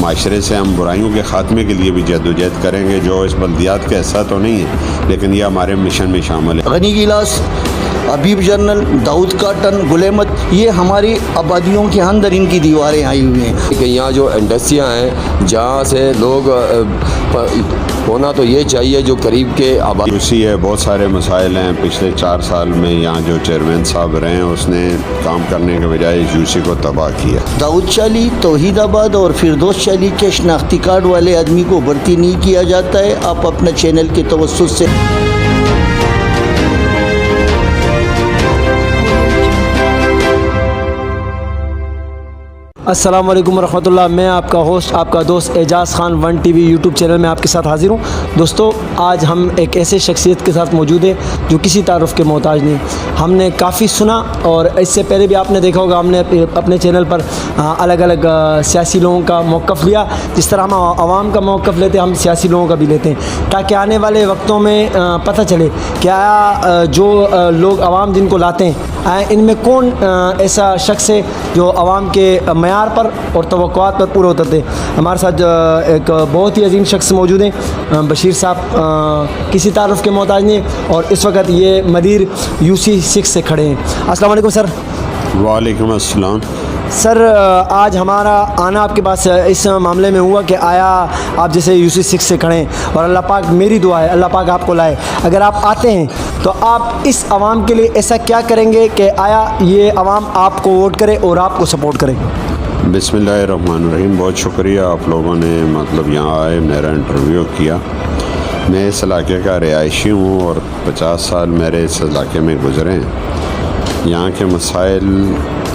معاشرے سے ہم برائیوں کے خاتمے کے لیے بھی جدوجہد کریں گے، جو اس بلدیات کا حصہ تو نہیں ہے لیکن یہ ہمارے مشن میں شامل ہے۔ غنی گلاس، حبیب جنرل، داؤد کاٹن، گلیمت، یہ ہماری آبادیوں کے اندر ان کی دیواریں آئی ہوئی ہیں کہ یہاں جو انڈسٹریاں ہیں جہاں سے لوگ ہونا تو یہ چاہیے جو قریب کے آباد یوسی ہے، بہت سارے مسائل ہیں۔ پچھلے 4 سال میں یہاں جو چیئرمین صاحب رہے ہیں اس نے کام کرنے کے بجائے یوسی کو تباہ کیا۔ داؤد چالی، توحید آباد اور فردوس چالی کے شناختی کارڈ والے آدمی کو بھرتی نہیں کیا جاتا ہے۔ آپ اپنا چینل کے توسط سے السلام علیکم ورحمۃ اللہ۔ میں آپ کا ہوسٹ، آپ کا دوست اعجاز خان 1 TV یوٹیوب چینل میں آپ کے ساتھ حاضر ہوں۔ دوستو، آج ہم ایک ایسے شخصیت کے ساتھ موجود ہیں جو کسی تعارف کے محتاج نہیں۔ ہم نے کافی سنا اور اس سے پہلے بھی آپ نے دیکھا ہوگا، ہم نے اپنے چینل پر الگ الگ سیاسی لوگوں کا موقف لیا۔ جس طرح ہم عوام کا موقف لیتے ہیں، ہم سیاسی لوگوں کا بھی لیتے ہیں، تاکہ آنے والے وقتوں میں پتہ چلے کہ آیا جو لوگ عوام جن کو لاتے ہیں ان میں کون ایسا شخص ہے جو عوام کے معیار پر اور توقعات پر پورے اترتے۔ ہمارے ساتھ ایک بہت ہی عظیم شخص موجود ہیں، بشیر صاحب کسی تعارف کے محتاج نہیں، اور اس وقت یہ مدیر UC 6 سے کھڑے ہیں۔ السلام علیکم سر۔ وعلیکم السلام۔ سر، آج ہمارا آنا آپ کے پاس اس معاملے میں ہوا کہ آیا آپ جیسے UC 6 سے کھڑے ہیں، اور اللہ پاک، میری دعا ہے اللہ پاک آپ کو لائے۔ اگر آپ آتے ہیں تو آپ اس عوام کے لیے ایسا کیا کریں گے کہ آیا یہ عوام آپ کو ووٹ کرے اور آپ کو سپورٹ کرے؟ بسم اللہ الرحمن الرحیم۔ بہت شکریہ آپ لوگوں نے یہاں آئے، میرا انٹرویو کیا۔ میں اس علاقے کا رہائشی ہوں اور 50 سال میرے اس علاقے میں گزرے ہیں۔ یہاں کے مسائل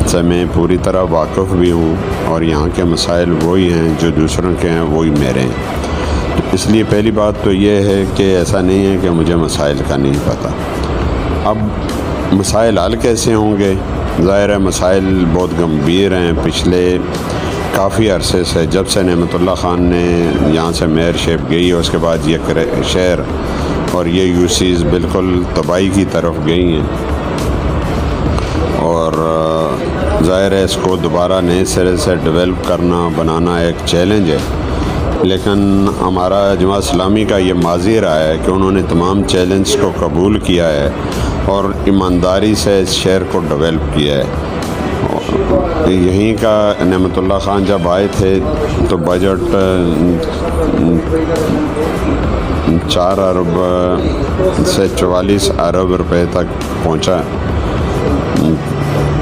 سے میں پوری طرح واقف بھی ہوں، اور یہاں کے مسائل وہی ہیں جو دوسروں کے ہیں، وہی میرے ہیں۔ اس لیے پہلی بات تو یہ ہے کہ ایسا نہیں ہے کہ مجھے مسائل کا نہیں پتہ۔ اب مسائل حل کیسے ہوں گے؟ ظاہر ہے مسائل بہت گمبھیر ہیں۔ پچھلے کافی عرصے سے، جب سے نعمت اللہ خان نے یہاں سے میئر شپ گئی، اس کے بعد یہ شہر اور یہ UCs بالکل تباہی کی طرف گئی ہیں، اور ظاہر ہے اس کو دوبارہ نئے سرے سے ڈیولپ کرنا، بنانا ایک چیلنج ہے۔ لیکن ہمارا جماعت اسلامی کا یہ ماضی رہا ہے کہ انہوں نے تمام چیلنج کو قبول کیا ہے اور ایمانداری سے اس شہر کو ڈیولپ کیا ہے۔ یہیں کا نعمت اللہ خان جب آئے تھے تو بجٹ 4 ارب سے 44 ارب روپے تک پہنچا،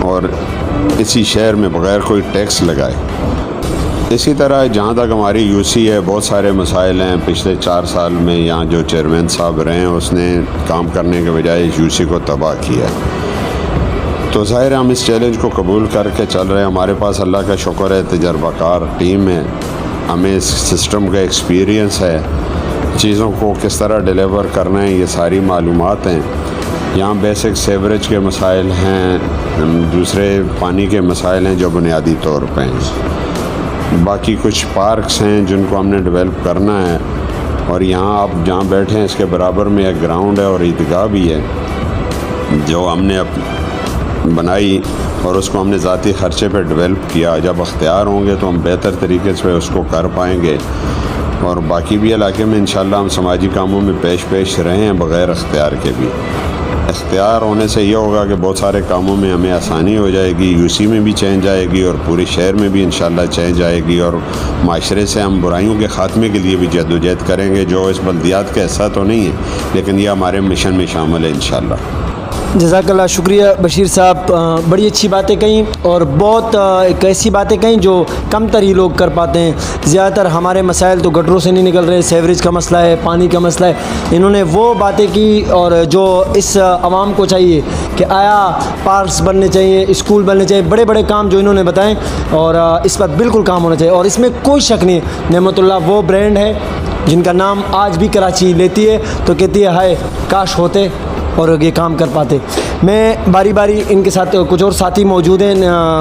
اور اسی شہر میں بغیر کوئی ٹیکس لگائے۔ اسی طرح جہاں تک ہماری UC ہے، بہت سارے مسائل ہیں۔ پچھلے 4 سال میں یہاں جو چیئرمین صاحب رہے ہیں اس نے کام کرنے کے بجائے UC کو تباہ کیا ہے۔ تو ظاہر ہم اس چیلنج کو قبول کر کے چل رہے ہیں۔ ہمارے پاس اللہ کا شکر ہے تجربہ کار ٹیم ہے، ہمیں اس سسٹم کا ایکسپیرینس ہے، چیزوں کو کس طرح ڈیلیور کرنا ہے یہ ساری معلومات ہیں۔ یہاں بیسک سیوریج کے مسائل ہیں، دوسرے پانی کے مسائل ہیں جو بنیادی طور پہ ہیں۔ باقی کچھ پارکس ہیں جن کو ہم نے ڈیولپ کرنا ہے، اور یہاں آپ جہاں بیٹھے ہیں اس کے برابر میں ایک گراؤنڈ ہے اور عیدگاہ بھی ہے جو ہم نے بنائی، اور اس کو ہم نے ذاتی خرچے پہ ڈیولپ کیا۔ جب اختیار ہوں گے تو ہم بہتر طریقے سے اس کو کر پائیں گے، اور باقی بھی علاقے میں انشاءاللہ ہم سماجی کاموں میں پیش رہے ہیں بغیر اختیار کے بھی۔ اختیار ہونے سے یہ ہوگا کہ بہت سارے کاموں میں ہمیں آسانی ہو جائے گی، UC میں بھی چینج آئے گی، اور پورے شہر میں بھی انشاءاللہ چینج آئے گی، اور معاشرے سے ہم برائیوں کے خاتمے کے لیے بھی جدوجہد کریں گے، جو اس بلدیات کا حصہ تو نہیں ہے لیکن یہ ہمارے مشن میں شامل ہے انشاءاللہ۔ جزاک اللہ، شکریہ بشیر صاحب۔ بڑی اچھی باتیں کہیں، اور بہت ایک ایسی باتیں کہیں جو کم تر ہی لوگ کر پاتے ہیں۔ زیادہ تر ہمارے مسائل تو گٹروں سے نہیں نکل رہے، سیوریج کا مسئلہ ہے، پانی کا مسئلہ ہے۔ انہوں نے وہ باتیں کی اور جو اس عوام کو چاہیے کہ آیا پارکس بننے چاہیے، اسکول بننے چاہیے، بڑے بڑے کام جو انہوں نے بتائیں، اور اس پر بالکل کام ہونا چاہیے۔ اور اس میں کوئی شک نہیں، نعمت اللہ وہ برانڈ ہے جن کا نام آج بھی کراچی لیتی ہے تو کہتی ہے ہائے کاش ہوتے اور یہ کام کر پاتے۔ میں باری باری ان کے ساتھ کچھ اور ساتھی موجود ہیں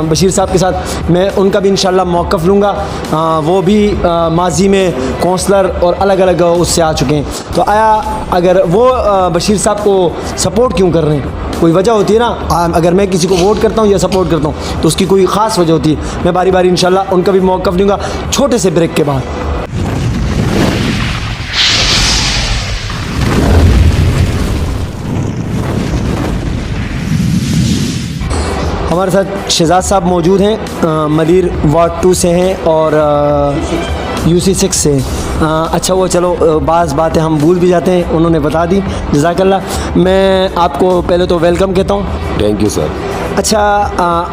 بشیر صاحب کے ساتھ، میں ان کا بھی انشاءاللہ موقف لوں گا۔ وہ بھی ماضی میں کونسلر اور الگ الگ اس سے آ چکے ہیں، تو آیا اگر وہ بشیر صاحب کو سپورٹ کیوں کر رہے ہیں؟ کوئی وجہ ہوتی ہے نا. اگر میں کسی کو ووٹ کرتا ہوں یا سپورٹ کرتا ہوں تو اس کی کوئی خاص وجہ ہوتی ہے. میں باری باری انشاءاللہ ان کا بھی موقف دوں گا چھوٹے سے بریک کے بعد. ہمارے ساتھ شہزاد صاحب موجود ہیں, مدیر وارڈ 2 سے ہیں اور UC 6 سے. اچھا وہ چلو بعض باتیں ہم بھول بھی جاتے ہیں, انہوں نے بتا دی, جزاک اللہ. میں آپ کو پہلے تو ویلکم کہتا ہوں. Thank you sir. اچھا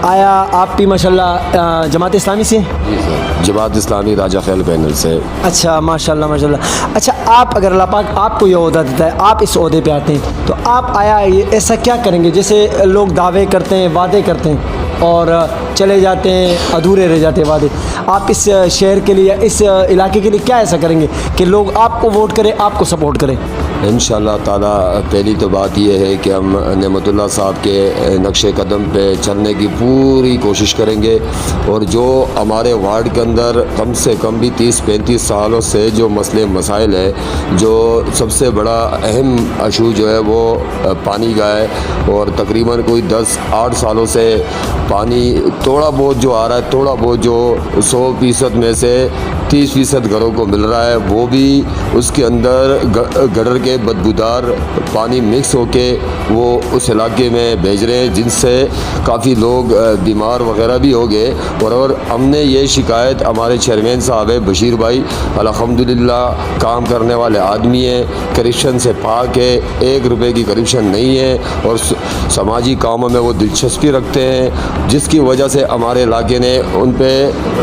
آیا آپ بھی ماشاءاللہ جماعت اسلامی سے؟ جی سر, جماعت اسلامی راجہ خیل پینل سے. اچھا ماشاءاللہ ماشاءاللہ. اچھا آپ اگر اللہ پاک آپ کو یہ عہدہ دیتا ہے, آپ اس عہدے پہ آتے ہیں, تو آپ آیا ایسا کیا کریں گے؟ جیسے لوگ دعوے کرتے ہیں, وعدے کرتے ہیں اور چلے جاتے ہیں, ادھورے رہ جاتے ہیں وعدے. آپ اس شہر کے لیے, اس علاقے کے لیے کیا ایسا کریں گے کہ لوگ آپ کو ووٹ کریں, آپ کو سپورٹ کریں؟ انشاءاللہ تعالیٰ پہلی تو بات یہ ہے کہ ہم نعمت اللہ صاحب کے نقش قدم پہ چلنے کی پوری کوشش کریں گے, اور جو ہمارے وارڈ کے اندر کم سے کم بھی 30-35 سالوں سے جو مسئلے مسائل ہے, جو سب سے بڑا اہم ایشو جو ہے وہ پانی کا ہے, اور تقریباً کوئی 10-8 سالوں سے پانی تھوڑا بہت جو آ رہا ہے, تھوڑا بہت جو 100% میں سے 30% گھروں کو مل رہا ہے, وہ بھی اس کے اندر گٹر کے بدبودار پانی مکس ہو کے وہ اس علاقے میں بھیج رہے ہیں, جن سے کافی لوگ بیمار وغیرہ بھی ہو گئے. اور ہم نے یہ شکایت ہمارے چیئرمین صاحب ہے بشیر بھائی, الحمدللہ کام کرنے والے آدمی ہیں, کرپشن سے پاک ہے, 1 روپے کی کرپشن نہیں ہے, اور سماجی کاموں میں وہ دلچسپی رکھتے ہیں, جس کی وجہ سے ہمارے علاقے نے ان پہ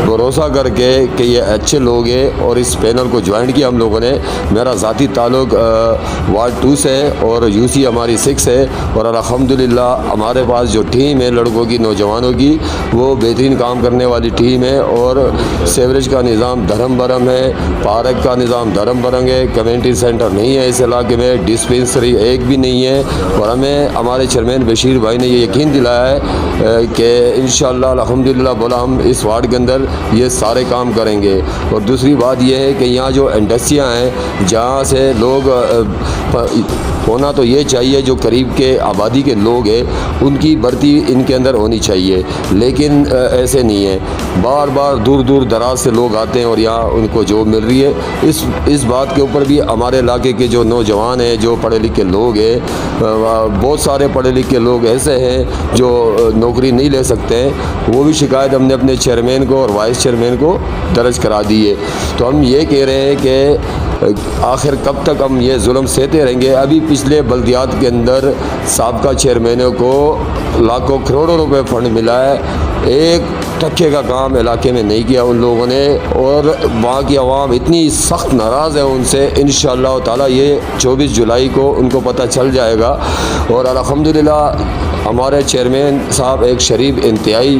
بھروسہ کر کے کہ یہ اچھے لوگ ہیں, اور اس پینل کو جوائن کیا ہم لوگوں نے. میرا ذاتی تعلق وارڈ 2 سے اور UC ہماری 6 ہے, اور الحمدللہ ہمارے پاس جو ٹیم ہے لڑکوں کی, نوجوانوں کی, وہ بہترین کام کرنے والی ٹیم ہے. اور سیوریج کا نظام دھرم برم ہے, پارک کا نظام دھرم برنگ ہے, کمیونٹی سینٹر نہیں ہے اس علاقے میں, ڈسپینسری ایک بھی نہیں ہے. اور ہمیں ہمارے چیئرمین بشیر بھائی نے یہ یقین دلایا ہے کہ انشاءاللہ الحمدللہ بولا ہم اس وارڈ کے اندر یہ سارے کام کریں گے. اور دوسری بات یہ ہے کہ یہاں جو انڈسٹریاں ہیں جہاں سے لوگ ہونا تو یہ چاہیے, جو قریب کے آبادی کے لوگ ہیں ان کی بھرتی ان کے اندر ہونی چاہیے, لیکن ایسے نہیں ہے. بار بار دور دور دراز سے لوگ آتے ہیں اور یہاں ان کو جاب مل رہی ہے. اس بات کے اوپر بھی ہمارے علاقے کے جو نوجوان ہیں, جو پڑھے لکھے لوگ ہیں, بہت سارے پڑھے لکھے لوگ ایسے ہیں جو نوکری نہیں لے سکتے ہیں, وہ بھی شکایت ہم نے اپنے چیئرمین کو اور وائس چیئرمین کو درج کرا دی ہے. تو ہم یہ کہہ رہے ہیں کہ آخر کب تک ہم یہ ظلم سہتے رہیں گے؟ ابھی پچھلے بلدیات کے اندر سابقہ چیئرمینوں کو لاکھوں کروڑوں روپے فنڈ ملا ہے, ایک ٹکے کا کام علاقے میں نہیں کیا ان لوگوں نے, اور وہاں کی عوام اتنی سخت ناراض ہے ان سے. انشاءاللہ تعالیٰ یہ 24 جولائی کو ان کو پتہ چل جائے گا. اور الحمدللہ ہمارے چیئرمین صاحب ایک شریف انتہائی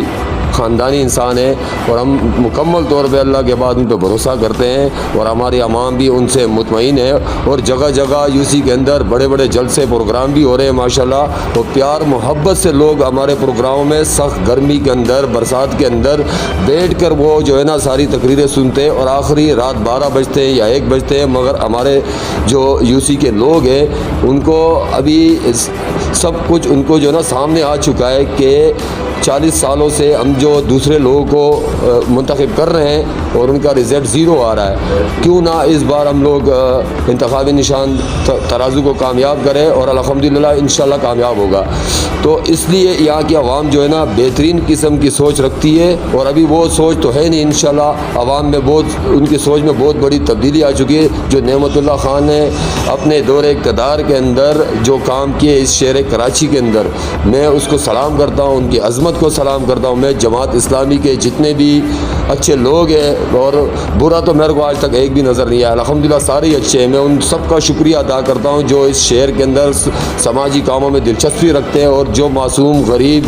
خاندانی انسان ہے, اور ہم مکمل طور پہ اللہ کے بعد ان پہ بھروسہ کرتے ہیں, اور ہماری عوام بھی ان سے مطمئن ہے. اور جگہ جگہ UC کے اندر بڑے بڑے جلسے پروگرام بھی ہو رہے ہیں ماشاءاللہ, اور پیار محبت سے لوگ ہمارے پروگراموں میں سخت گرمی کے اندر, برسات کے اندر بیٹھ کر وہ جو ہے نا ساری تقریریں سنتے ہیں, اور آخری رات 12 بجتے ہیں یا 1 بجتے ہیں. مگر ہمارے جو UC کے لوگ ہیں ان کو ابھی سب کچھ ان کو جو ہے نا سامنے آ چکا ہے کہ 40 سالوں سے ہم جو دوسرے لوگوں کو منتخب کر رہے ہیں اور ان کا رزلٹ 0 آ رہا ہے, کیوں نہ اس بار ہم لوگ انتخابی نشان ترازو کو کامیاب کریں, اور الحمدللہ انشاءاللہ کامیاب ہوگا. تو اس لیے یہاں کی عوام جو ہے نا بہترین قسم کی سوچ رکھتی ہے, اور ابھی وہ سوچ تو ہے نہیں, انشاءاللہ عوام میں ان کی سوچ میں بہت بڑی تبدیلی آ چکی ہے. جو نعمت اللہ خان نے اپنے دور اقتدار کے اندر جو کام کیے اس شہر کراچی کے اندر, میں اس کو سلام کرتا ہوں, ان کی عظمت کو سلام کرتا ہوں. میں جماعت اسلامی کے جتنے بھی اچھے لوگ ہیں, اور برا تو میرے کو آج تک ایک بھی نظر نہیں آیا, الحمدللہ سارے ہی اچھے ہیں. میں ان سب کا شکریہ ادا کرتا ہوں جو اس شہر کے اندر سماجی کاموں میں دلچسپی رکھتے ہیں, اور جو معصوم غریب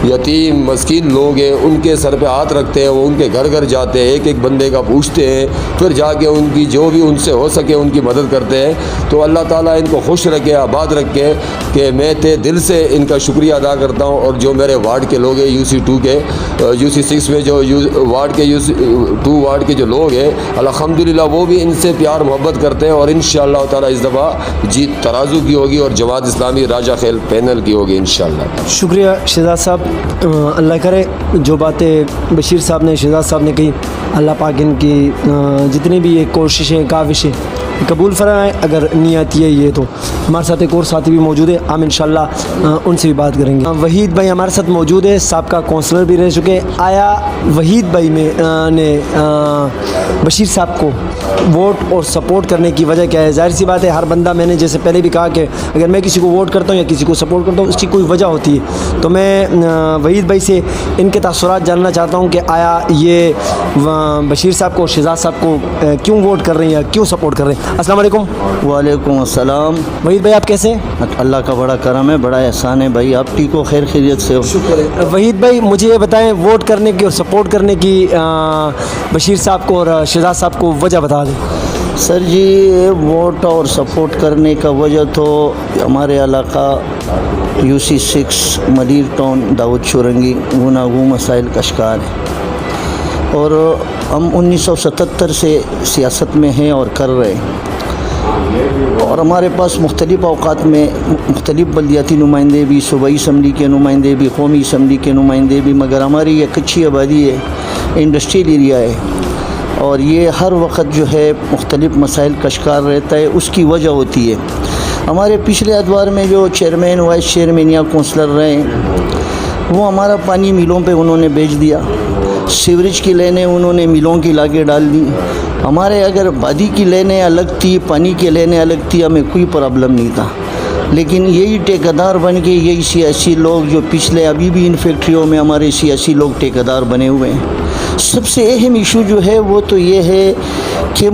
یتیم مسکین لوگ ہیں ان کے سر پہ ہاتھ رکھتے ہیں, وہ ان کے گھر گھر جاتے ہیں, ایک ایک بندے کا پوچھتے ہیں, پھر جا کے ان کی جو بھی ان سے ہو سکے ان کی مدد کرتے ہیں. تو اللہ تعالیٰ ان کو خوش رکھے, آباد رکھے, کہ میں دل سے ان کا شکریہ ادا کرتا ہوں. اور جو میرے وارڈ کے لوگ ہیں UC2 کے, UC6 میں جو وارڈ کے UC2 وارڈ کے جو لوگ ہیں الحمدللہ وہ بھی ان سے پیار محبت کرتے ہیں, اور انشاءاللہ تعالیٰ اس دفعہ جیت ترازو کی ہوگی اور جماعت اسلامی راجہ خیل پینل کی ہوگی انشاءاللہ. شکریہ شہزاد صاحب. اللہ کرے جو باتیں بشیر صاحب نے, شہزاد صاحب نے کہی, اللہ پاک ان کی جتنی بھی یہ کوششیں کاوشیں قبول فرمائے. اگر نیت یہ تو ہمارے ساتھ ایک اور ساتھی بھی موجود ہے, ہم انشاءاللہ ان سے بھی بات کریں گے. وحید بھائی ہمارے ساتھ موجود ہے, سابقہ کونسلر بھی رہ چکے. آیا وحید بھائی نے بشیر صاحب کو ووٹ اور سپورٹ کرنے کی وجہ کیا ہے؟ ظاہر سی بات ہے ہر بندہ, میں نے جیسے پہلے بھی کہا کہ اگر میں کسی کو ووٹ کرتا ہوں یا کسی کو سپورٹ کرتا ہوں اس کی کوئی وجہ ہوتی ہے. تو میں وحید بھائی سے ان کے تاثرات جاننا چاہتا ہوں کہ آیا یہ بشیر صاحب کو, شہزاد صاحب کو کیوں ووٹ کر رہے ہیں یا کیوں سپورٹ کر رہے ہیں؟ السلام علیکم. وعلیکم السلام. وحید بھائی آپ کیسے ہیں؟ اللہ کا بڑا کرم ہے, بڑا احسان ہے بھائی, آپ ٹھیک ہو, خیر خیریت سے ہو؟ شکر ہے. وحید بھائی مجھے یہ بتائیں, ووٹ کرنے کی اور سپورٹ کرنے کی بشیر صاحب کو اور شہزاد صاحب کو وجہ بتا دیں. سر جی, ووٹ اور سپورٹ کرنے کا وجہ تو ہمارے علاقہ UC6 مدیر ٹاؤن داؤد چورنگی گناگوں مسائل کا شکار ہے, اور ہم 1977 سے سیاست میں ہیں اور کر رہے ہیں, اور ہمارے پاس مختلف اوقات میں مختلف بلدیاتی نمائندے بھی, صوبائی اسمبلی کے نمائندے بھی, قومی اسمبلی کے نمائندے بھی, مگر ہماری یہ کچی آبادی ہے, انڈسٹریل ایریا ہے, اور یہ ہر وقت جو ہے مختلف مسائل کا شکار رہتا ہے. اس کی وجہ ہوتی ہے ہمارے پچھلے ادوار میں جو چیئرمین, وائس چیئرمین یا کونسلر رہے ہیں وہ ہمارا پانی ملوں پہ انہوں نے بیچ دیا, سیوریج کی لینیں انہوں نے ملوں کی لا کے ڈال دی. ہمارے اگر بادی کی لینیں الگ تھی, پانی کی لینیں الگ تھی, ہمیں کوئی پرابلم نہیں تھا. لیکن یہی ٹھیکیدار بن کے یہی سیاسی لوگ جو پچھلے ابھی بھی ان فیکٹریوں میں ہمارے سیاسی لوگ ٹھیکیدار بنے ہوئے ہیں. سب سے اہم ایشو جو ہے وہ تو یہ ہے کہ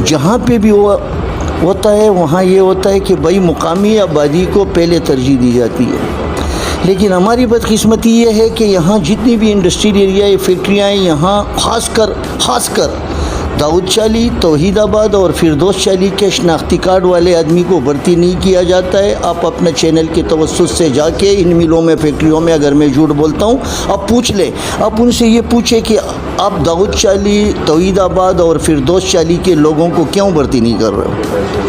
جہاں پہ بھی وہ ہوتا ہے وہاں یہ ہوتا ہے کہ بھائی مقامی آبادی کو پہلے ترجیح دی جاتی ہے. لیکن ہماری بدقسمتی یہ ہے کہ یہاں جتنی بھی انڈسٹریل ایریا ہے, فیکٹریاں ہیں, یہاں خاص کر داؤد چالی, توحید آباد اور فردوس چالی کے شناختی کارڈ والے آدمی کو بھرتی نہیں کیا جاتا ہے. آپ اپنے چینل کے توسط سے جا کے ان ملوں میں, فیکٹریوں میں, اگر میں جھوٹ بولتا ہوں آپ پوچھ لیں, آپ ان سے یہ پوچھیں کہ آپ داؤد چالی, توحید آباد اور فردوس چالی کے لوگوں کو کیوں بھرتی نہیں کر رہے ہو.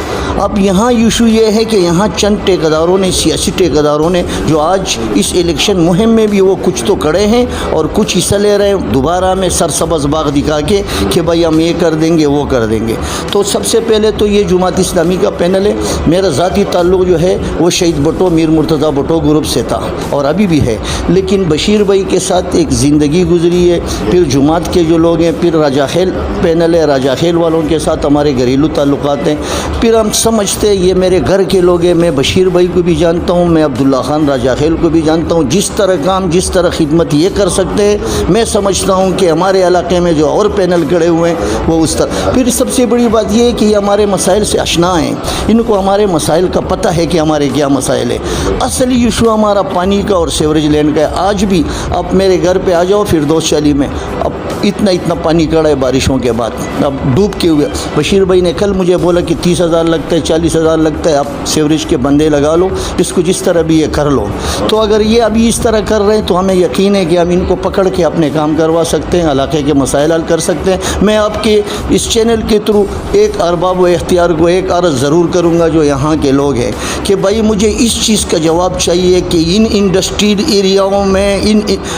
اب یہاں ایشو یہ ہے کہ یہاں چند ٹھیکیداروں نے, سیاسی ٹھیکیداروں نے, جو آج اس الیکشن مہم میں بھی وہ کچھ تو کڑے ہیں اور کچھ حصہ لے رہے ہیں دوبارہ میں سرسبز باغ دکھا کے کہ بھائی ہم یہ کر دیں گے وہ کر دیں گے. تو سب سے پہلے تو یہ جماعت اسلامی کا پینل ہے. میرا ذاتی تعلق جو ہے وہ شہید بھٹو, میر مرتضیٰ بھٹو گروپ سے تھا اور ابھی بھی ہے, لیکن بشیر بھائی کے ساتھ ایک زندگی گزری ہے. پھر جماعت کے جو لوگ ہیں, پھر راجہ خیل پینل ہے, راجہ خیل والوں کے ساتھ ہمارے گھریلو تعلقات ہیں. پھر ہم سمجھتے یہ میرے گھر کے لوگ ہیں, میں بشیر بھائی کو بھی جانتا ہوں, میں عبداللہ خان راجہ خیل کو بھی جانتا ہوں. جس طرح کام, جس طرح خدمت یہ کر سکتے ہیں, میں سمجھتا ہوں کہ ہمارے علاقے میں جو اور پینل کھڑے ہوئے ہیں وہ اس طرح. پھر سب سے بڑی بات یہ ہے کہ یہ ہمارے مسائل سے آشنا ہیں, ان کو ہمارے مسائل کا پتہ ہے کہ ہمارے کیا مسائل ہیں. اصلی ایشو ہمارا پانی کا اور سیوریج لینڈ کا ہے. آج بھی آپ میرے گھر پہ آ جاؤ فردوس چالی میں, اب اتنا پانی کڑا ہے بارشوں کے بعد, اب ڈوب کے ہوئے. بشیر بھائی نے کل مجھے بولا کہ 30,000 لگتا ہے, 40,000 لگتا ہے, آپ سیوریج کے بندے لگا لو, اس کو جس طرح بھی یہ کر لو. تو اگر یہ ابھی اس طرح کر رہے ہیں تو ہمیں یقین ہے کہ ہم ان کو پکڑ کے اپنے کام کروا سکتے ہیں, علاقے کے مسائل حل کر سکتے ہیں. میں آپ کے اس چینل کے تھرو ایک ارباب و اختیار کو ایک عرض ضرور کروں گا جو یہاں کے لوگ ہیں کہ بھائی مجھے اس چیز کا جواب چاہیے کہ ان انڈسٹریل ایریاؤں میں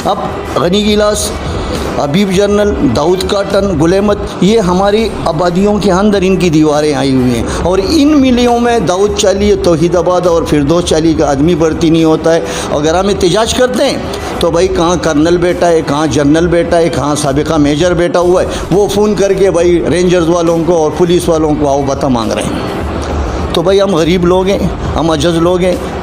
اب غنی گلاس, حبیب جنرل, داؤد کاٹن, گلیمت, یہ ہماری آبادیوں کے اندر ان کی دیواریں آئی ہوئی ہیں, اور ان ملیوں میں داؤد چالی, توحید آباد اور فردوس چالی کا آدمی بھرتی نہیں ہوتا ہے. اگر ہم احتجاج کرتے ہیں تو بھائی کہاں کرنل بیٹا ہے, کہاں جنرل بیٹا ہے, کہاں سابقہ میجر بیٹا ہوا ہے, وہ فون کر کے بھائی رینجرز والوں کو اور پولیس والوں کو آؤ بتا مانگ رہے ہیں. تو بھائی ہم غریب لوگ ہیں, ہم عجز لوگ ہیں,